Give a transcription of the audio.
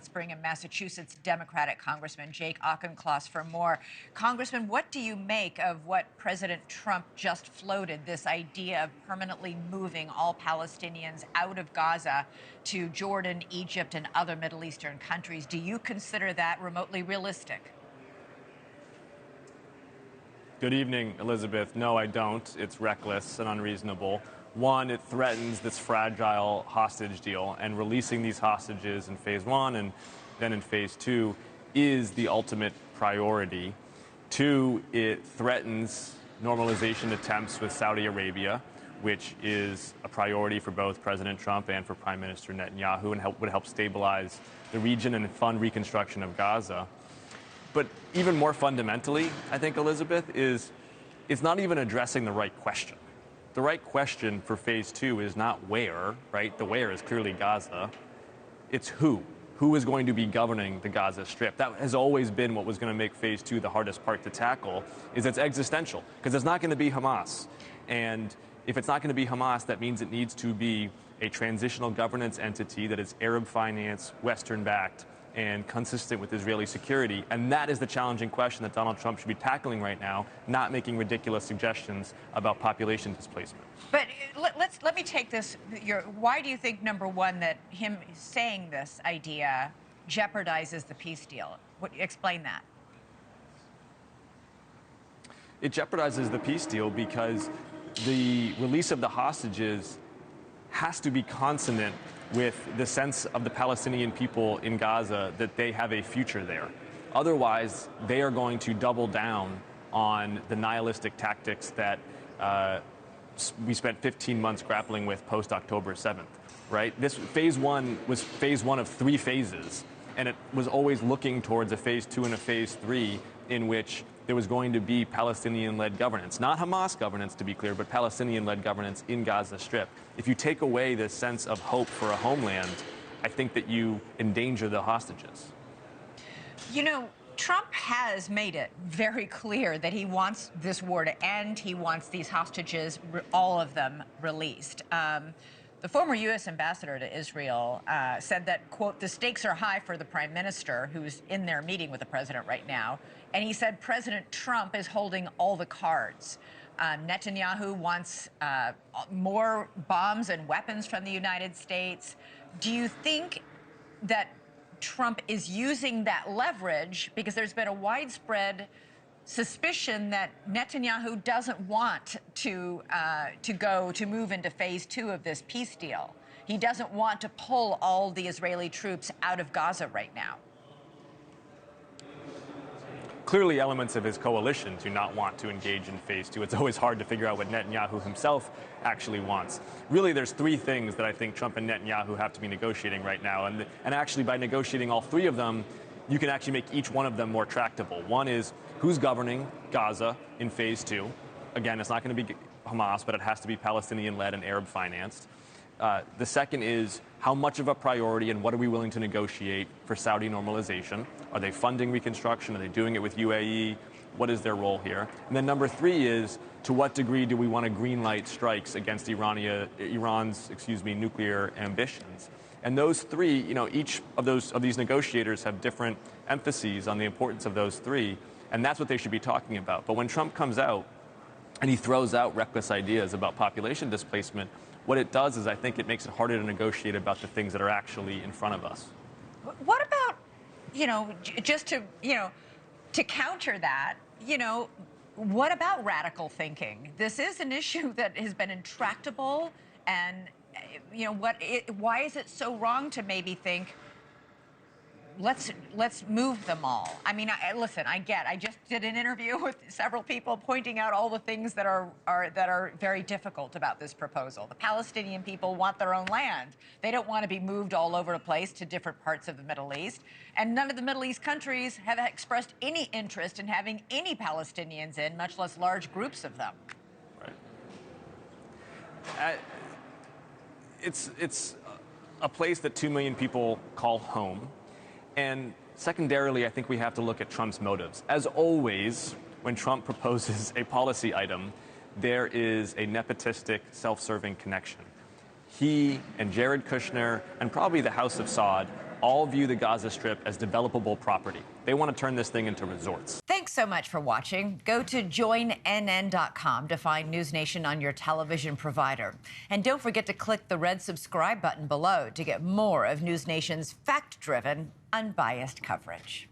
Let's bring in Massachusetts Democratic Congressman Jake Auchincloss for more. Congressman, what do you make of what President Trump just floated, this idea of permanently moving all Palestinians out of Gaza to Jordan, Egypt, and other Middle Eastern countries? Do you consider that remotely realistic? Good evening, Elizabeth. No, I don't. It's reckless and unreasonable. One, it threatens this fragile hostage deal, and releasing these hostages in phase one and then in phase two is the ultimate priority. Two, it threatens normalization attempts with Saudi Arabia, which is a priority for both President Trump and for Prime Minister Netanyahu, and would help stabilize the region and fund reconstruction of Gaza. But even more fundamentally, I think, Elizabeth, is it's not even addressing the right question. The right question for phase two is not where, right? The where is clearly Gaza. It's who. Who is going to be governing the Gaza Strip? That has always been what was going to make phase two the hardest part to tackle, is it's existential, because it's not going to be Hamas. And if it's not going to be Hamas, that means it needs to be a transitional governance entity that is Arab financed, Western-backed, and consistent with Israeli security. And that is the challenging question that Donald Trump should be tackling right now, not making ridiculous suggestions about population displacement. But let me take this. Why do you think, number one, that him saying this idea jeopardizes the peace deal? Explain that. It jeopardizes the peace deal because the release of the hostages has to be consonant with the sense of the Palestinian people in Gaza that they have a future there. Otherwise, they are going to double down on the nihilistic tactics that we spent 15 months grappling with post-October 7th, right? This phase one was phase one of 3 phases, and it was always looking towards a phase 2 and a phase 3 in which there was going to be Palestinian-led governance. Not Hamas governance, to be clear, but Palestinian-led governance in Gaza Strip. If you take away this sense of hope for a homeland, I think that you endanger the hostages. You know, Trump has made it very clear that he wants this war to end. He wants these hostages, all of them, released. The former U.S. ambassador to Israel said that, quote, the stakes are high for the prime minister, who's in there meeting with the president right now. And he said President Trump is holding all the cards. Netanyahu wants more bombs and weapons from the United States. Do you think that Trump is using that leverage, because there's been a widespread suspicion that Netanyahu doesn't want to move into phase 2 of this peace deal? He doesn't want to pull all the Israeli troops out of Gaza right now. Clearly, elements of his coalition do not want to engage in phase 2. It's always hard to figure out what Netanyahu himself actually wants. Really, there's 3 things that I think Trump and Netanyahu have to be negotiating right now. And actually, by negotiating all 3 of them, you can actually make each one of them more tractable. One is who's governing Gaza in phase 2. Again, it's not going to be Hamas, but it has to be Palestinian-led and Arab-financed. The second is how much of a priority and what are we willing to negotiate for Saudi normalization? Are they funding reconstruction? Are they doing it with UAE? What is their role here? And then number 3 is, to what degree do we want to greenlight strikes against Iran's nuclear ambitions? And those 3, each of these negotiators have different emphases on the importance of those 3, and that's what they should be talking about. But when Trump comes out and he throws out reckless ideas about population displacement, what it does is I think it makes it harder to negotiate about the things that are actually in front of us. What about, just to counter that, what about radical thinking? This is an issue that has been intractable, and why is it so wrong to maybe think, let's move them all? I mean, listen, I just did an interview with several people pointing out all the things that are very difficult about this proposal. The Palestinian people want their own land. They don't want to be moved all over the place to different parts of the Middle East. And none of the Middle East countries have expressed any interest in having any Palestinians in, much less large groups of them. Right. It's a place that 2 million people call home. And secondarily, I think we have to look at Trump's motives. As always, when Trump proposes a policy item, there is a nepotistic, self-serving connection. He and Jared Kushner and probably the House of Saud all view the Gaza Strip as developable property. They want to turn this thing into resorts. Thanks so much for watching. Go to joinnn.com to find NewsNation on your television provider. And don't forget to click the red subscribe button below to get more of NewsNation's fact-driven, unbiased coverage.